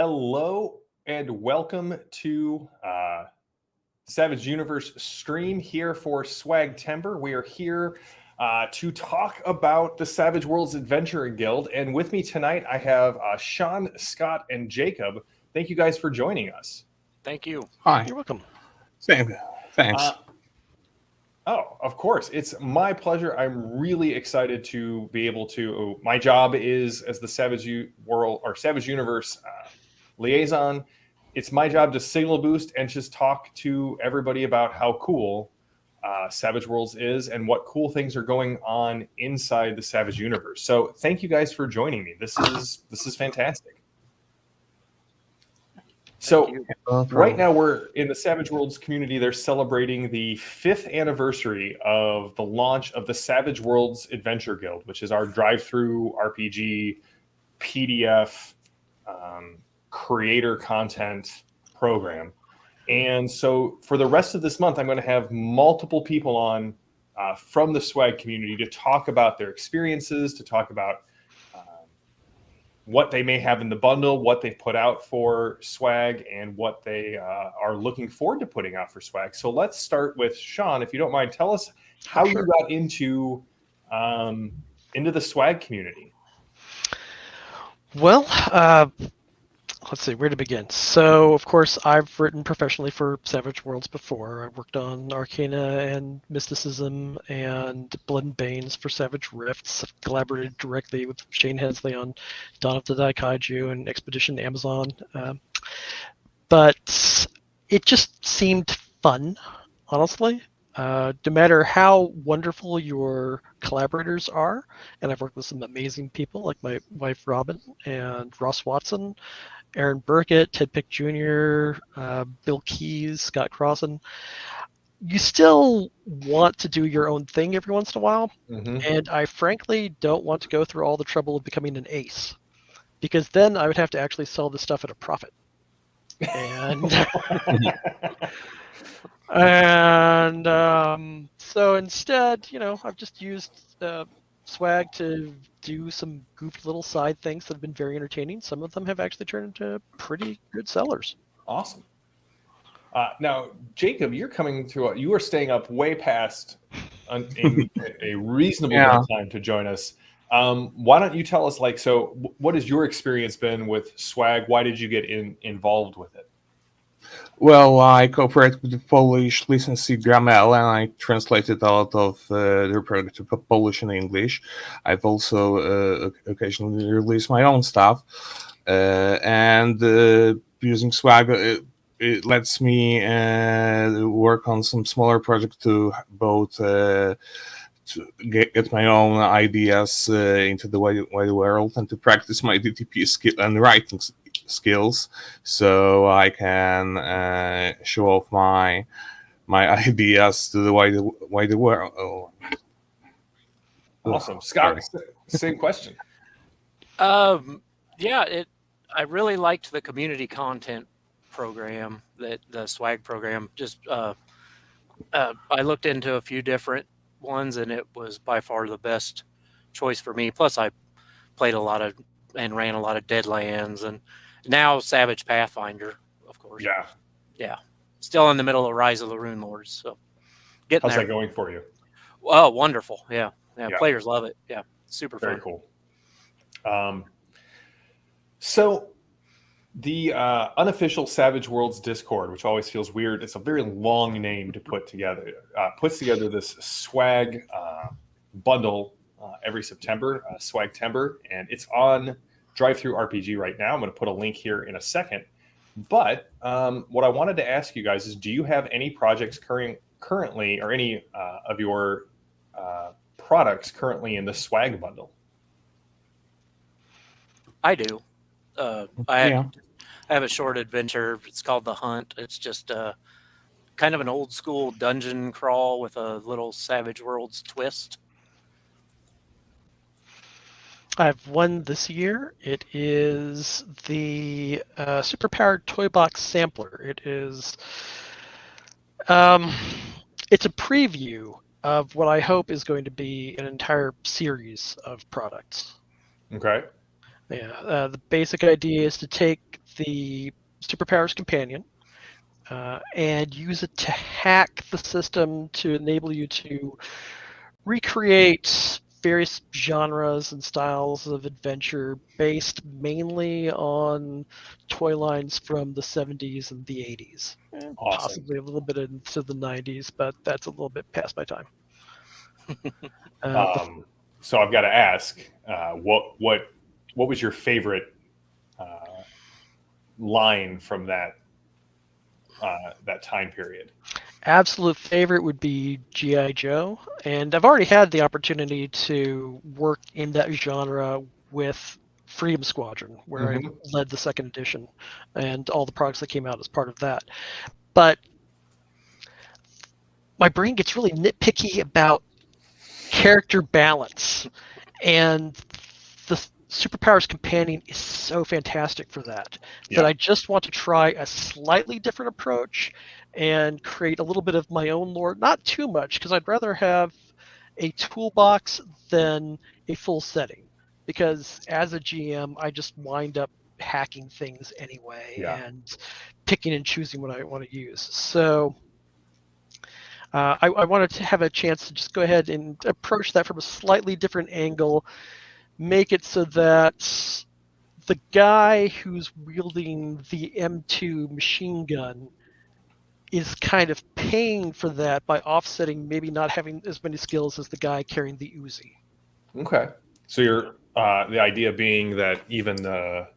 Hello and welcome to Savage Universe stream here for SWAGtember. We are here to talk about the Savage Worlds Adventuring Guild. And with me tonight, I have Sean, Scott, and Jacob. Thank you guys for joining us. Thank you. Hi. You're welcome. Thanks. Oh, of course. It's my pleasure. I'm really excited to be able to. My job is as the Savage World or Savage Universe liaison. It's my job to signal boost and just talk to everybody about how cool Savage Worlds is and what cool things are going on inside the Savage Universe. So thank you guys for joining me. This is fantastic. So right now we're in the Savage Worlds community. They're celebrating the 5th anniversary of the launch of the Savage Worlds Adventure Guild, which is our drive-through RPG, PDF, creator content program. And so for the rest of this month, I'm going to have multiple people on from the swag community to talk about their experiences, to talk about what they may have in the bundle, what they've put out for swag, and what they are looking forward to putting out for swag. So let's start with Sean, if you don't mind. Tell us how you got into the swag community. Well, let's see, where to begin. So, of course, I've written professionally for Savage Worlds before. I worked on Arcana and Mysticism and Blood and Banes for Savage Rifts. I've collaborated directly with Shane Hensley on Dawn of the Daikaiju and Expedition Amazon. But it just seemed fun, honestly. No matter how wonderful your collaborators are, and I've worked with some amazing people like my wife Robin and Ross Watson, Aaron Burkett, Ted Pick Jr., Bill Keys, Scott Crossan, you still want to do your own thing every once in a while. Mm-hmm. And I frankly don't want to go through all the trouble of becoming an ace, because then I would have to actually sell the stuff at a profit. And so instead, I've just used swag to do some goofy little side things that have been very entertaining. Some of them have actually turned into pretty good sellers. Awesome. Now, Jacob, you're coming to. You are staying up way past in a reasonable amount of time to join us. Why don't you tell us, what has your experience been with swag? Why did you get involved with it? Well, I cooperate with the Polish licensee Gramel, and I translated a lot of their product to Polish and English. I've also occasionally released my own stuff, and using swag, it lets me work on some smaller projects to both to get my own ideas into the wide world and to practice my DTP skill and writing skills, so I can show off my ideas to the wider world. Awesome. Scott, same question. I really liked the community content program, that the swag program. Just I looked into a few different ones, and it was by far the best choice for me. Plus, I played a lot of and ran a lot of Deadlands, and now Savage Pathfinder, of course. Yeah. Still in the middle of Rise of the Rune Lords. So how's that going for you? Oh, wonderful. Yeah. Players love it. Yeah. Super fun. Very cool. So the unofficial Savage Worlds Discord, which always feels weird, it's a very long name to put together, puts together this swag bundle every September, SWAGtember, and it's on Drive-Thru RPG right now. I'm going to put a link here in a second. But what I wanted to ask you guys is, do you have any projects currently, or any of your products currently in the swag bundle? I do. I have a short adventure. It's called The Hunt. It's just kind of an old school dungeon crawl with a little Savage Worlds twist. I have one this year. It is the Superpowered Toy Box Sampler. It is it's a preview of what I hope is going to be an entire series of products. Okay. Yeah, the basic idea is to take the Superpowers Companion and use it to hack the system to enable you to recreate various genres and styles of adventure based mainly on toy lines from the 70s and the 80s. Awesome. Possibly a little bit into the 90s, but that's a little bit past my time. So I've got to ask, what was your favorite line from that time period? Absolute favorite would be G.I. Joe, and I've already had the opportunity to work in that genre with Freedom Squadron, where I led the second edition and all the products that came out as part of that. But my brain gets really nitpicky about character balance, and the Superpowers Companion is so fantastic for that, that I just want to try a slightly different approach and create a little bit of my own lore. Not too much, because I'd rather have a toolbox than a full setting. Because as a GM, I just wind up hacking things anyway and picking and choosing what I want to use. So I wanted to have a chance to just go ahead and approach that from a slightly different angle, make it so that the guy who's wielding the M2 machine gun is kind of paying for that by offsetting maybe not having as many skills as the guy carrying the Uzi. Okay. So you're the idea being that even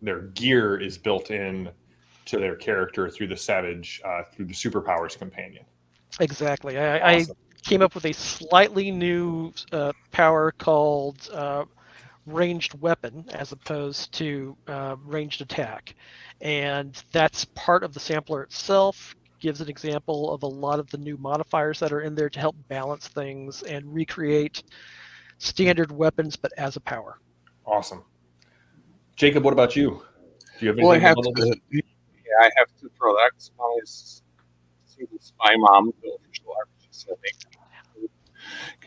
their gear is built in to their character through the Savage, through the Superpowers Companion. Exactly. I came up with a slightly new power called ranged weapon as opposed to ranged attack. And that's part of the sampler itself. Gives an example of a lot of the new modifiers that are in there to help balance things and recreate standard weapons, but as a power. Awesome. Jacob, what about you? Do you have anything? Well, I have two products. One is Single Spy Mom, the official RPG setting.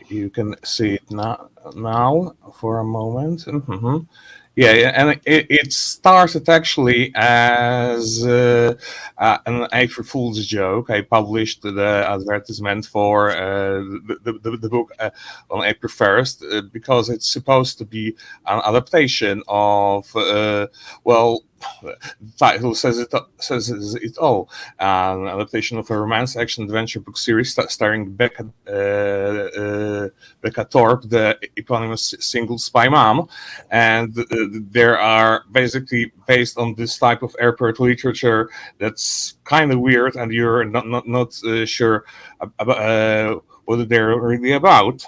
You can see it now for a moment. Yeah, and it started actually as an April Fool's joke. I published the advertisement for the book on April 1st because it's supposed to be an adaptation of, well, the title says it all. An adaptation of a romance action adventure book series starring Becca Thorpe, the eponymous single spy mom, and there are basically based on this type of airport literature that's kind of weird, and you're not sure about what they're really about.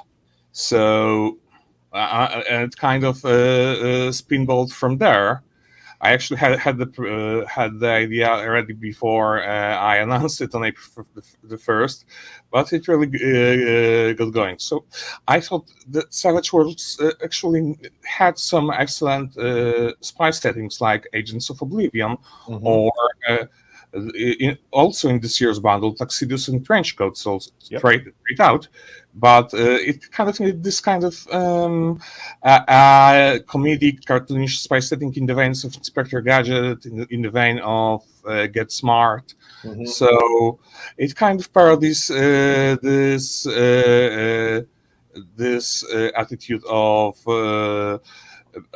So and kind of spinballed from there. I actually had the idea already before I announced it on April the 1st, but it really got going. So I thought that Savage Worlds actually had some excellent spy settings like Agents of Oblivion, or also in this year's bundle, Tuxedos and Trenchcoats, also straight out. But it kind of needed this kind of comedic, cartoonish spy setting in the veins of Inspector Gadget, in the vein of Get Smart. So it kind of parodies this attitude of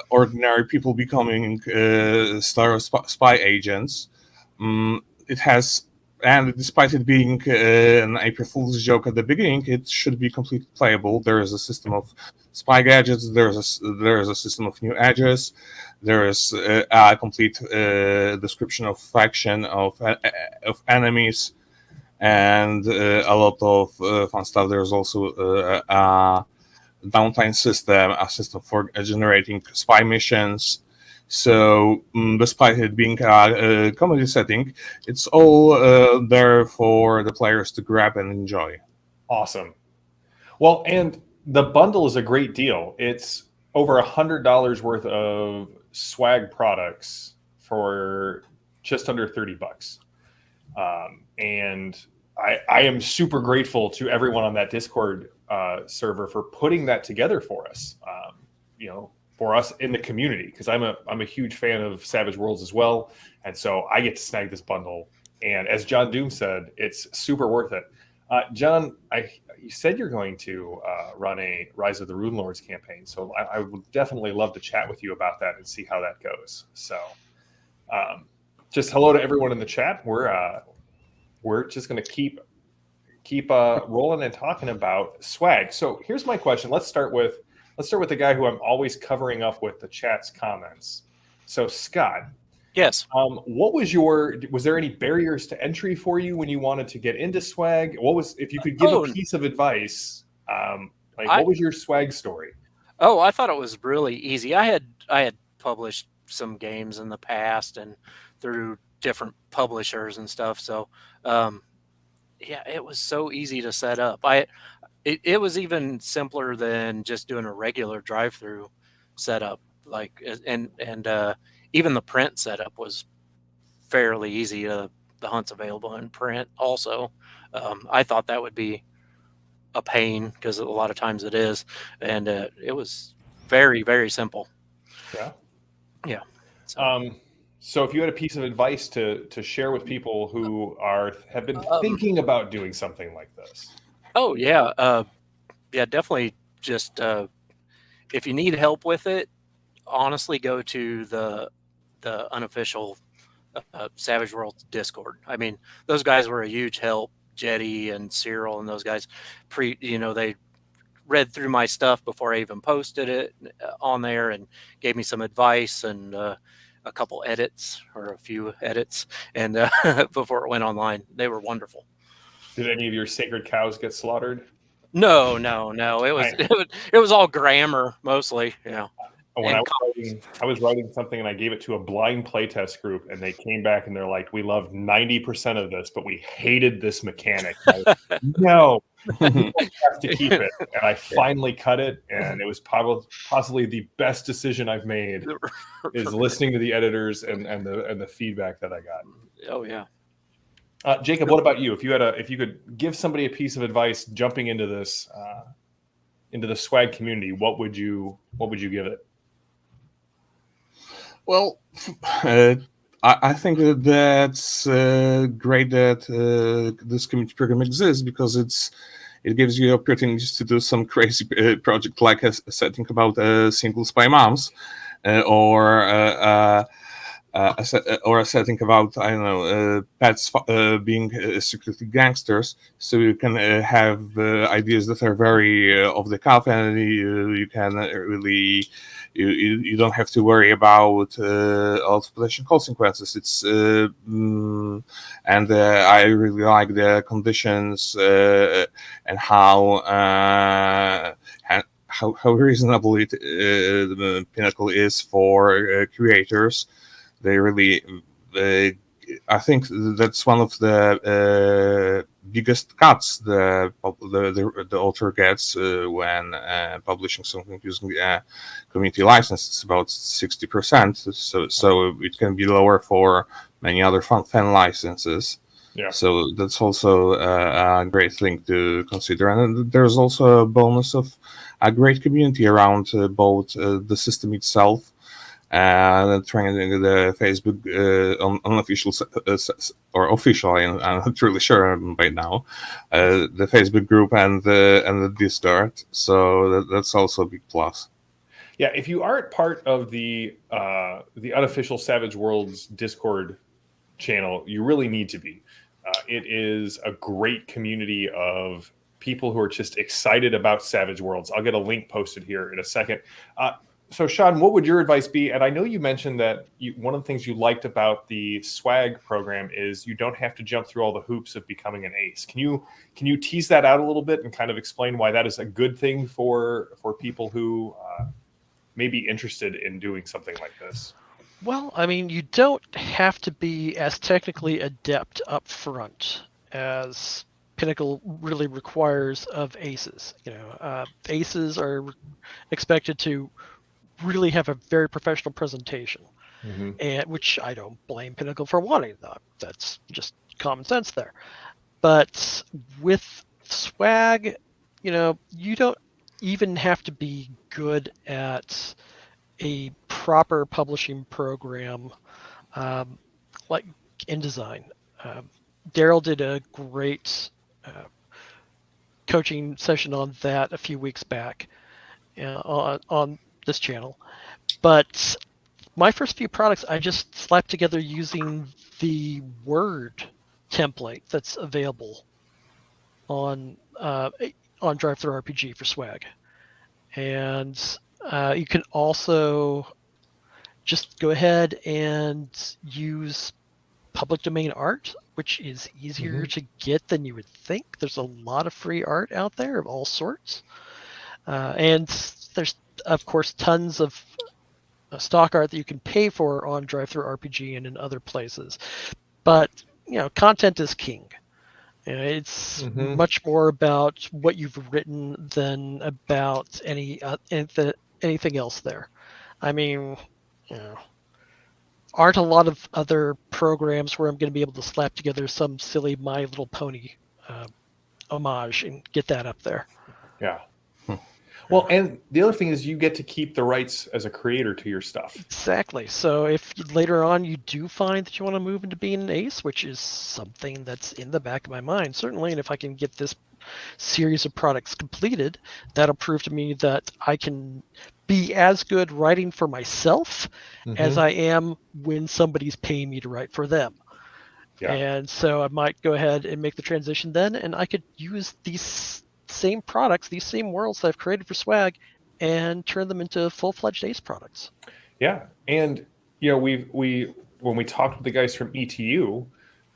ordinary people becoming star spy agents. It has, and despite it being an April Fool's joke at the beginning, it should be completely playable. There is a system of spy gadgets. There is a system of new edges. There is a complete description of faction of enemies, and a lot of fun stuff. There's also a downtime system, a system for generating spy missions. So, despite it being a comedy setting, it's all there for the players to grab and enjoy. Awesome. Well, and the bundle is a great deal. It's over $100 worth of swag products for just under $30. And I am super grateful to everyone on that Discord server for putting that together for us. for us in the community, because I'm a huge fan of Savage Worlds as well, and so I get to snag this bundle. And as John Doom said, it's super worth it. John, you said you're going to run a Rise of the Rune Lords campaign, so I would definitely love to chat with you about that and see how that goes. So, just hello to everyone in the chat. We're just going to keep rolling and talking about swag. So here's my question. Let's start with the guy who I'm always covering up with the chat's comments. So Scott. Yes. Was there any barriers to entry for you when you wanted to get into swag? If you could give a piece of advice, what was your swag story? Oh, I thought it was really easy. I had published some games in the past and through different publishers and stuff. So, yeah, it was so easy to set up. It was even simpler than just doing a regular drive-through setup. Even the print setup was fairly easy. The hunt's available in print also. I thought that would be a pain because a lot of times it is, and it was very, very simple. Yeah. So if you had a piece of advice to share with people who have been thinking about doing something like this. Oh yeah. Definitely just if you need help with it, honestly go to the unofficial Savage Worlds Discord. I mean, those guys were a huge help. Jetty and Cyril and those guys they read through my stuff before I even posted it on there and gave me some advice and a couple edits or a few edits and before it went online. They were wonderful. Did any of your sacred cows get slaughtered? No. It was all grammar mostly. Yeah. When I was writing something and I gave it to a blind playtest group and they came back and they're like, we loved 90% of this, but we hated this mechanic. No, you have to keep it. And I finally cut it, and it was possibly the best decision I've made is listening to the editors and the feedback that I got. Oh yeah. Jacob, what about you? If you could give somebody a piece of advice jumping into this into the swag community, what would you give it? Well, I think that's great that this community program exists because it gives you opportunities to do some crazy project like setting about single spy moms or a setting about pets being secretly gangsters. So you can have ideas that are very off the cuff, and you can really. You don't have to worry about all the potential consequences. And I really like the conditions and how reasonable the Pinnacle is for creators. They really, I think that's one of the biggest cuts the author gets when publishing something using community license. It's about 60%, so it can be lower for many other fan licenses. Yeah. So that's also a great thing to consider, and there's also a bonus of a great community around both the system itself. Trying the Facebook unofficial or official, I'm not really sure by now, the Facebook group and the Discord. So that's also a big plus. Yeah, if you aren't part of the unofficial Savage Worlds Discord channel, you really need to be. It is a great community of people who are just excited about Savage Worlds. I'll get a link posted here in a second. So, Sean, what would your advice be? And I know you mentioned that one of the things you liked about the swag program is you don't have to jump through all the hoops of becoming an ace. Can you tease that out a little bit and kind of explain why that is a good thing for people who may be interested in doing something like this? Well, I mean, you don't have to be as technically adept up front as Pinnacle really requires of aces. Aces are expected to really have a very professional presentation, and which I don't blame Pinnacle for wanting. That's just common sense there. But with swag, you don't even have to be good at a proper publishing program, like InDesign. Daryl did a great coaching session on that a few weeks back on this channel. But my first few products, I just slapped together using the Word template that's available on DriveThruRPG for Swag. And you can also just go ahead and use public domain art, which is easier to get than you would think. There's a lot of free art out there of all sorts. And there's, of course, tons of stock art that you can pay for on DriveThruRPG and in other places. But, content is king. It's much more about what you've written than about anything else there. I mean, aren't a lot of other programs where I'm going to be able to slap together some silly My Little Pony homage and get that up there. Yeah. Well, and the other thing is you get to keep the rights as a creator to your stuff. Exactly. So if later on you do find that you want to move into being an ace, which is something that's in the back of my mind, certainly, and if I can get this series of products completed, that'll prove to me that I can be as good writing for myself as I am when somebody's paying me to write for them. Yeah. And so I might go ahead and make the transition then, and I could use these same products, these same worlds that I've created for Swag, and turn them into full-fledged ace products. Yeah. And we when we talked with the guys from ETU,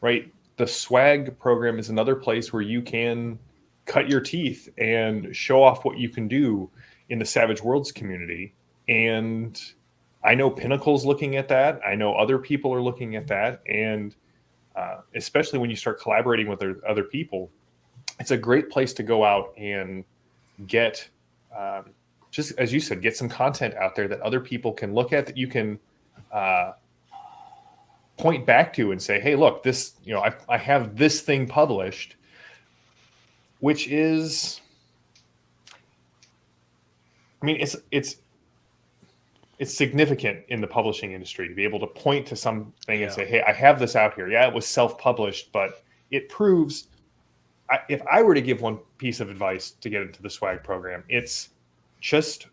right, the Swag program is another place where you can cut your teeth and show off what you can do in the Savage Worlds community. And I know Pinnacle's looking at that. I know other people are looking at that. And especially when you start collaborating with other people, it's a great place to go out and get, just as you said, get some content out there that other people can look at, that you can point back to and say, hey, look, this, I have this thing published, which is, I mean, it's significant in the publishing industry to be able to point to something and say, hey, I have this out here. Yeah, it was self-published, but it proves, if I were to give one piece of advice to get into the Swag program, it's just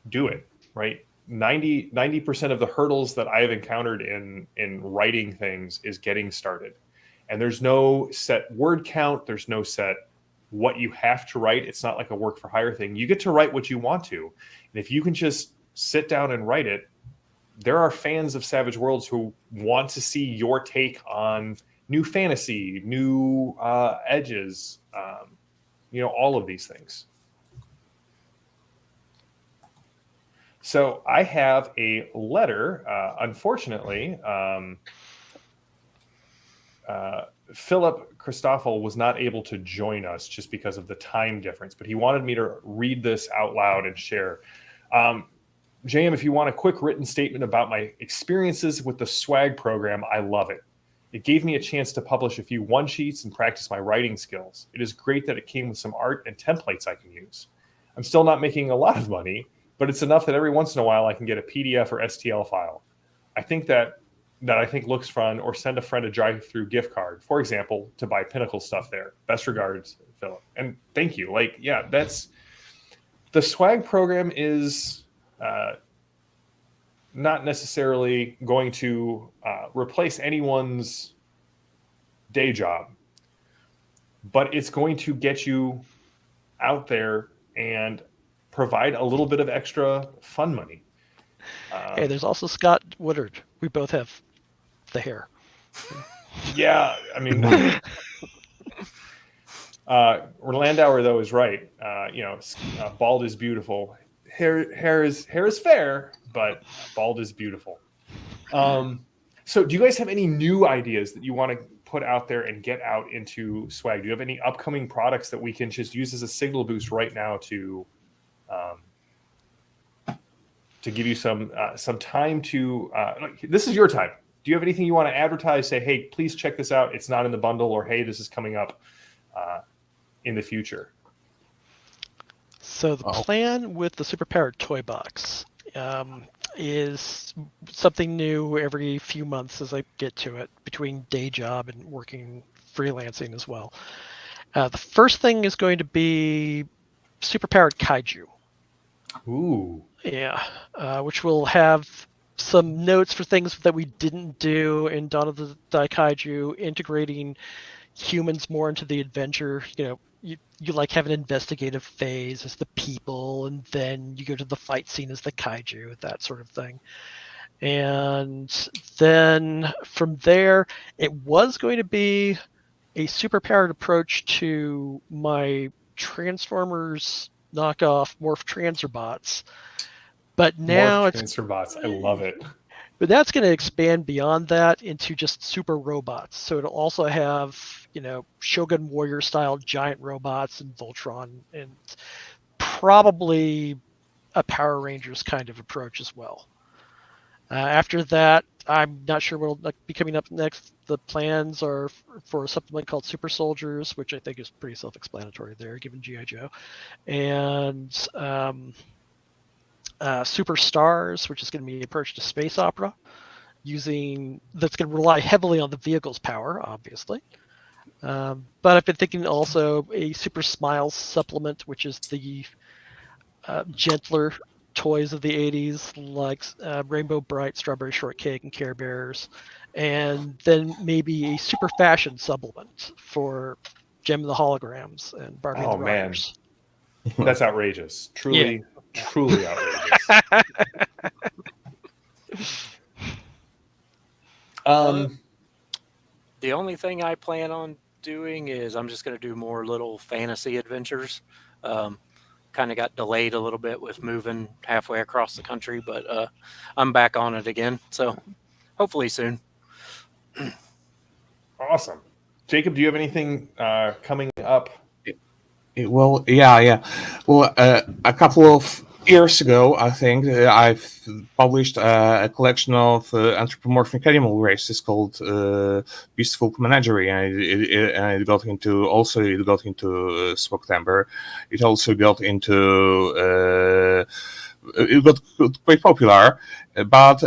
do it, right? 90% of the hurdles that I've encountered in writing things is getting started. And there's no set word count. There's no set what you have to write. It's not like a work for hire thing. You get to write what you want to. And if you can just sit down and write it, there are fans of Savage Worlds who want to see your take on new fantasy, new edges, all of these things. So I have a letter. Unfortunately, Philip Christoffel was not able to join us just because of the time difference, but he wanted me to read this out loud and share. JM, if you want a quick written statement about my experiences with the Swag program, I love it. It gave me a chance to publish a few one-sheets and practice my writing skills. It is great that it came with some art and templates I can use. I'm still not making a lot of money, but it's enough that every once in a while I can get a PDF or STL file. I think that looks fun, or send a friend a drive-through gift card, for example, to buy Pinnacle stuff there. Best regards, Philip. And thank you. That's the Swag program is not necessarily going to replace anyone's day job, but it's going to get you out there and provide a little bit of extra fun money. Hey, there's also Scott Woodard. We both have the hair. Yeah, I mean, Landauer though is right. Bald is beautiful. Hair is fair, but bald is beautiful. So do you guys have any new ideas that you want to put out there and get out into Swag? Do you have any upcoming products that we can just use as a signal boost right now to give you some time to, this is your time. Do you have anything you want to advertise? Say, hey, please check this out. It's not in the bundle, or hey, this is coming up in the future. So the plan with the Superpowered Toy Box, is something new every few months as I get to it, between day job and working freelancing as well. The first thing is going to be superpowered kaiju. Ooh. Yeah, which will have some notes for things that we didn't do in Dawn of the Daikaiju, integrating humans more into the adventure. You like have an investigative phase as the people, and then you go to the fight scene as the kaiju, that sort of thing. And then from there, it was going to be a superpowered approach to my Transformers knockoff Morph Transerbots. But now Morph Transfer Bots. I love it. but that's going to expand beyond that into just super robots. So it'll also have, Shogun Warrior style giant robots and Voltron, and probably a Power Rangers kind of approach as well. After that, I'm not sure what will be coming up next. The plans are for something called Super Soldiers, which I think is pretty self-explanatory there, given G.I. Joe, and Super Stars, which is going to be an approach to space opera, that's going to rely heavily on the vehicle's power, obviously. But I've been thinking also a Super Smiles supplement, which is the gentler toys of the 80s, like Rainbow Bright, Strawberry Shortcake, and Care Bears. And then maybe a Super Fashion supplement for Gem and the Holograms and Barbie and the Man. Rockers. That's outrageous. Truly outrageous. The only thing I plan on doing is I'm just going to do more little fantasy adventures. Kind of got delayed a little bit with moving halfway across the country, but I'm back on it again. So hopefully soon. Awesome. Jacob, do you have anything coming up? Well, yeah. Well, a couple of years ago, I think I've published a collection of anthropomorphic animal races called Beastful Menagerie, and it got into SWAGtember. It also got into it got quite popular, but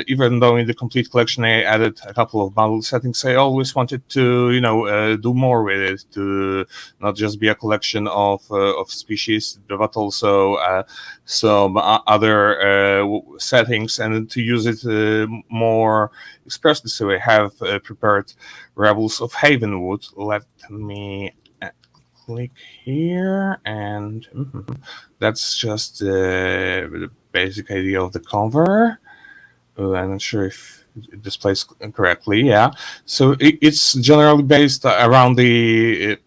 even though in the complete collection I added a couple of bundle settings, I always wanted to do more with it, to not just be a collection of species, but also some other settings, and to use it more expressly. So I have prepared Rebels of Havenwood. Let me click here, and that's just the basic idea of the cover. I'm not sure if it displays correctly. Yeah, so it's generally based around the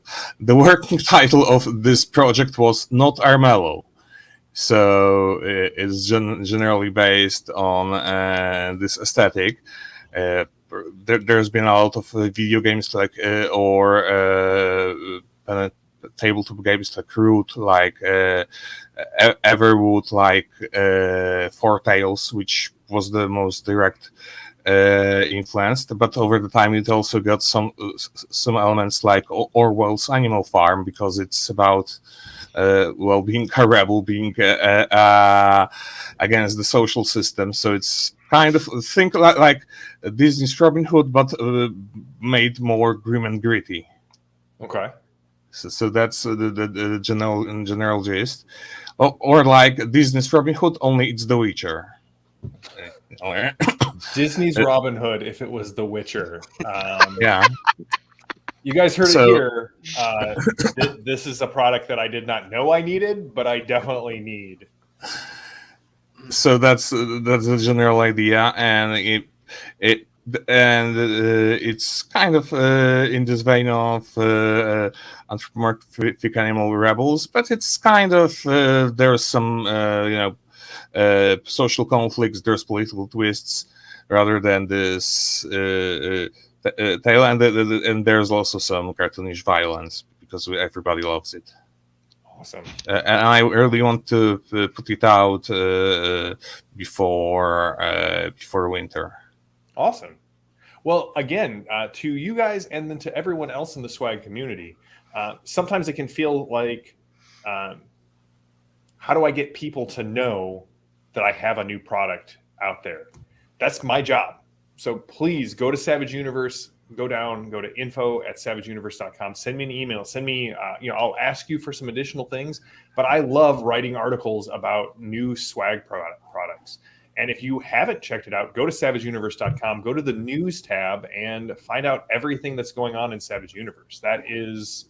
working title of this project was Not Armello. So it's generally based on this aesthetic. There's been a lot of video games like tabletop games like Root, like Everwood, like Four Tales, which was the most direct influenced. But over the time, it also got some elements like Orwell's Animal Farm, because it's about being a rebel, being against the social system. So it's kind of think like Disney's Robin Hood, but made more grim and gritty. Okay. So that's the general gist, or like Disney's Robin Hood, only it's The Witcher. Disney's Robin Hood, if it was The Witcher. Yeah. You guys heard it here. This is a product that I did not know I needed, but I definitely need. So that's the general idea, and it's kind of in this vein of anthropomorphic animal rebels, but it's kind of there's some social conflicts, there's political twists, rather than this tale, and there's also some cartoonish violence because everybody loves it. Awesome. And I really want to put it out before winter. Awesome. Well, again, to you guys and then to everyone else in the swag community, sometimes it can feel like, how do I get people to know that I have a new product out there. That's my job. So please go to Savage Universe, go to info@savageuniverse.com. Send me an email. Send me, I'll ask you for some additional things. But I love writing articles about new swag products. And if you haven't checked it out, go to savageuniverse.com, go to the news tab, and find out everything that's going on in Savage Universe. That is,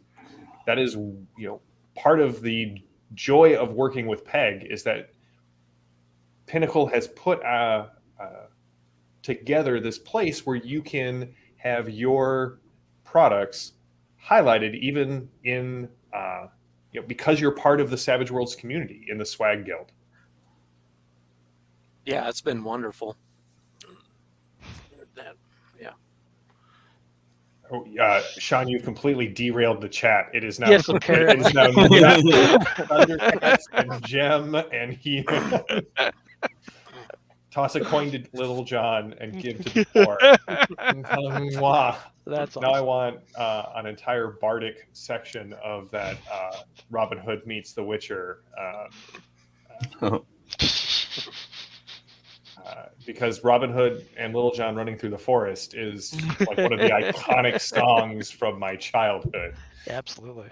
part of the joy of working with Peg is that Pinnacle has put together this place where you can have your products highlighted, even in because you're part of the Savage Worlds community in the Swag Guild. Yeah, it's been wonderful. Yeah. Oh, Sean, you've completely derailed the chat. It is now. Yes, It apparently. is now Thundercats and Gem and he. Toss a coin to Little John and give to the poor. That's Now I awesome. want an entire bardic section of that Robin Hood meets The Witcher. Because Robin Hood and Little John running through the forest is like one of the iconic songs from my childhood. Absolutely.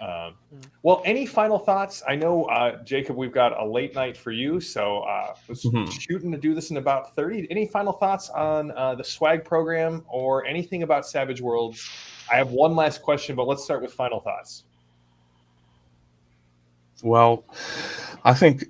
Well, any final thoughts? I know, Jacob, we've got a late night for you, so was shooting to do this in about 30. Any final thoughts on the swag program or anything about Savage Worlds? I have one last question, but let's start with final thoughts. Well, I think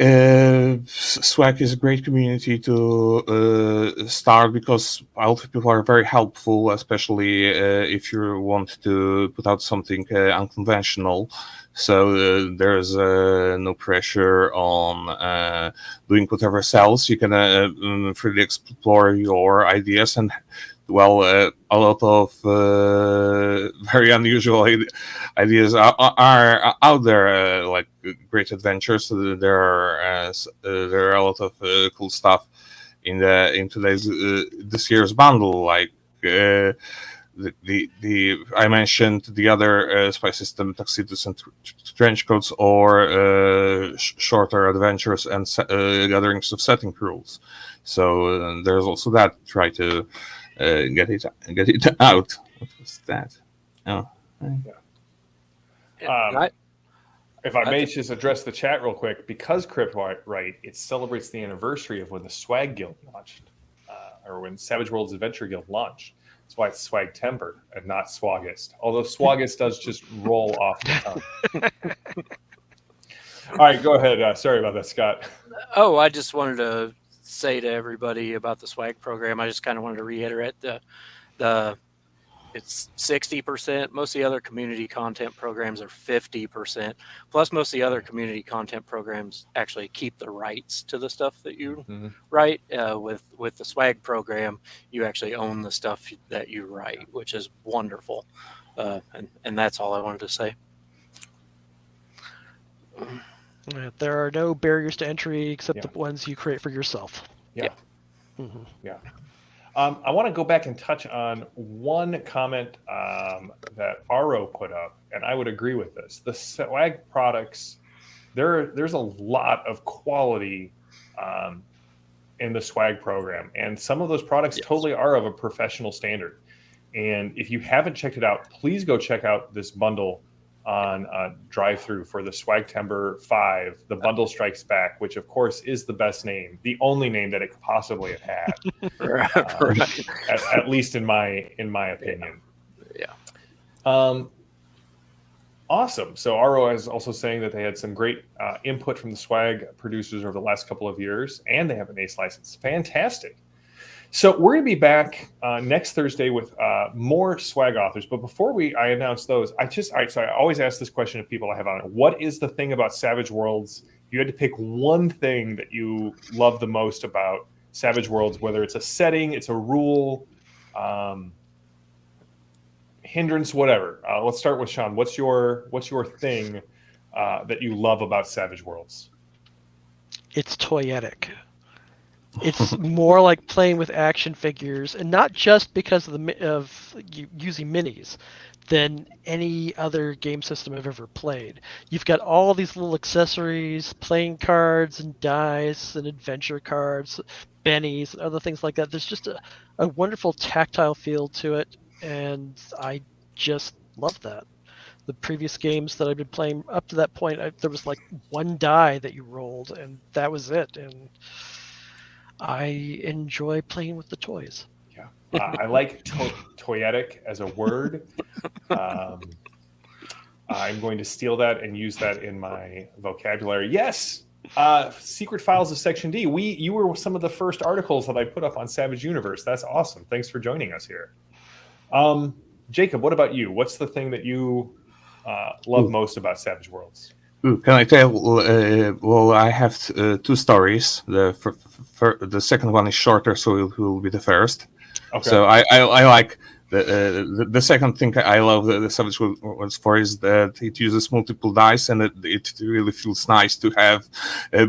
Swag is a great community to start because a lot of people are very helpful, especially if you want to put out something unconventional. So there's no pressure on doing whatever sells. You can freely explore your ideas and a lot of very unusual ideas are out there, like great adventures. There are a lot of cool stuff in today's this year's bundle, like I mentioned the other spy system, tuxedos and trench coats, or shorter adventures and gatherings of setting rules. So there's also that. Try to get it out. What was that? Oh. If I may just address the chat real quick, because Cryptwright, it celebrates the anniversary of when the Swag Guild launched, or when Savage Worlds Adventure Guild launched. That's why it's SWAGtember and not Swagist. Although Swagist does just roll off the tongue. All right, go ahead. Sorry about that, Scott. Oh, I just wanted to say to everybody about the swag program. I just kind of wanted to reiterate the it's 60%. Most of the other community content programs are 50%. Plus, most of the other community content programs actually keep the rights to the stuff that you write. With the swag program, you actually own the stuff that you write, which is wonderful. And that's all I wanted to say. There are no barriers to entry except the ones you create for yourself. Yeah. I want to go back and touch on one comment that Aro put up, and I would agree with this. The swag products, there's a lot of quality in the swag program, and some of those products totally are of a professional standard. And if you haven't checked it out, please go check out this bundle on drive-through for the SWAGtember 5. The bundle strikes back, which of course is the best name, the only name that it could possibly have had. At least in my opinion. Awesome. So Aro is also saying that they had some great input from the swag producers over the last couple of years, and they have an ACE license. Fantastic. So we're going to be back next Thursday with more swag authors. But before I announce those, so I always ask this question of people I have on it. What is the thing about Savage Worlds? If you had to pick one thing that you love the most about Savage Worlds, whether it's a setting, it's a rule, hindrance, whatever. Let's start with Sean. What's your thing that you love about Savage Worlds? It's toyetic. It's more like playing with action figures, and not just because of using minis, than any other game system I've ever played. You've got all these little accessories, playing cards and dice and adventure cards, bennies, and other things like that. There's just a wonderful tactile feel to it, and I just love that. The previous games that I've been playing up to that point, there was like one die that you rolled, and that was it. And I enjoy playing with the toys. Yeah, I like toyetic as a word. I'm going to steal that and use that in my vocabulary. Yes, Secret Files of Section D. You were some of the first articles that I put up on Savage Universe. That's awesome. Thanks for joining us here. Jacob, what about you? What's the thing that you love most about Savage Worlds? Ooh, can I tell? Well, I have two stories. The second one is shorter, so it will be the first. Okay. So I like the second thing I love the Savage Worlds for is that it uses multiple dice, and it really feels nice to have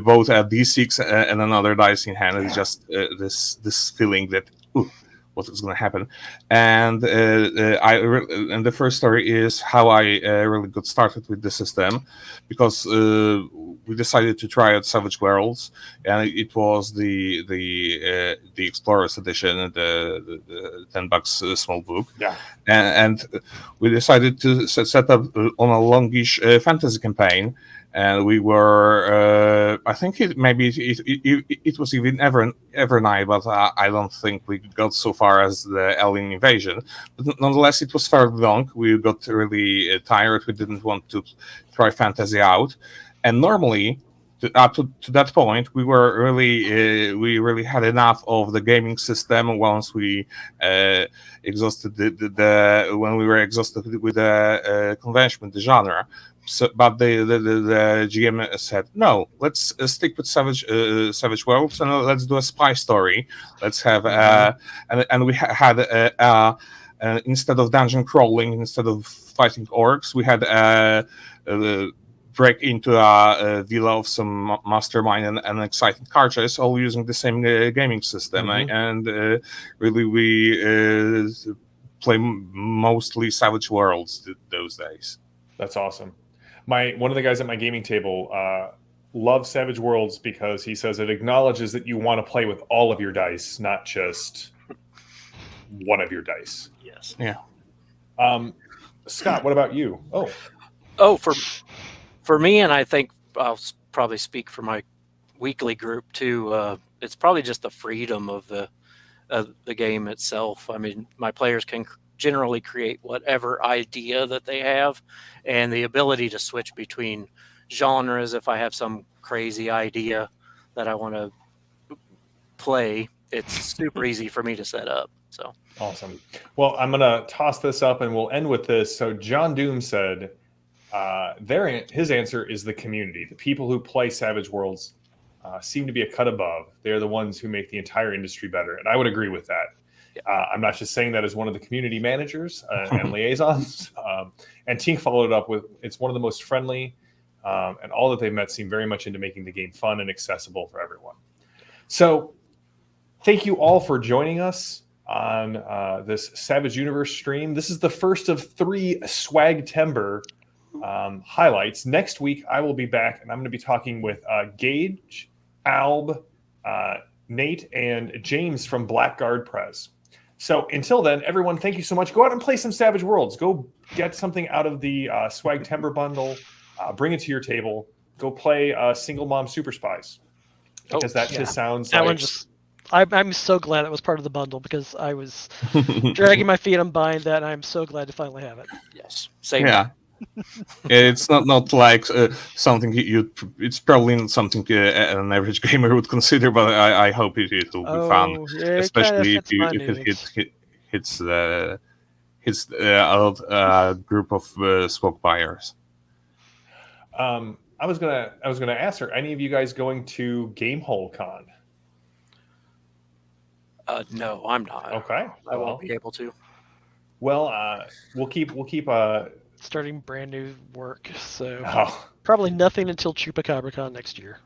both a D6 and another dice in hand. It's just this feeling that what is going to happen. And and the first story is how I really got started with the system, because we decided to try out Savage Worlds, and it was the Explorers edition, the $10 small book. Yeah. And we decided to set up on a longish fantasy campaign. And we were, I think it was even Evernight, but I don't think we got so far as the alien invasion. But nonetheless, it was fairly long. We got really tired. We didn't want to try fantasy out. And normally, up to that point, we really had enough of the gaming system once we exhausted when we were exhausted with the convention, with the genre. So, but the GM said, no, let's stick with Savage Worlds, and let's do a spy story. Let's have and we had instead of dungeon crawling, instead of fighting orcs, we had break into a villa of some mastermind and exciting car chase, all using the same gaming system. And really we play mostly Savage Worlds those days. That's awesome. One of the guys at my gaming table loves Savage Worlds because he says it acknowledges that you want to play with all of your dice, not just one of your dice. Yes. Yeah. Scott, what about you? For me, and I think I'll probably speak for my weekly group too. It's probably just the freedom of the game itself. I mean, my players can generally create whatever idea that they have, and the ability to switch between genres. If I have some crazy idea that I want to play, it's super easy for me to set up. So awesome. Well, I'm gonna toss this up and we'll end with this. So John Doom said his answer is the community. The people who play Savage Worlds seem to be a cut above. They're the ones who make the entire industry better, and I would agree with that. I'm not just saying that as one of the community managers and liaisons. And Tink followed up with, it's one of the most friendly, and all that they've met seem very much into making the game fun and accessible for everyone. So thank you all for joining us on this Savage Universe stream. This is the first of 3 SWAGtember highlights. Next week, I will be back, and I'm going to be talking with Gage, Alb, Nate, and James from Blackguard Press. So until then, everyone, thank you so much. Go out and play some Savage Worlds. Go get something out of the SWAGtember bundle. Bring it to your table. Go play Single Mom Super Spies. Because that just sounds that like... one just... I'm so glad it was part of the bundle, because I was dragging my feet on buying that, and I'm so glad to finally have it. yes, same. Yeah. It's not like something it's probably not something an average gamer would consider, but I hope it will be fun, especially if it hits a group of SWAG buyers. I was gonna ask her, any of you guys going to Gamehole Con? No, I'm not. Okay, I won't be able to. Well, we'll keep starting brand new work, so Oh, probably nothing until ChupacabraCon next year.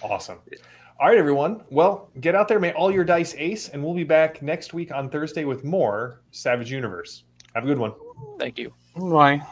awesome. All right, everyone. Well, get out there, may all your dice ace, and we'll be back next week on Thursday with more Savage Universe. Have a good one. Thank you. Bye.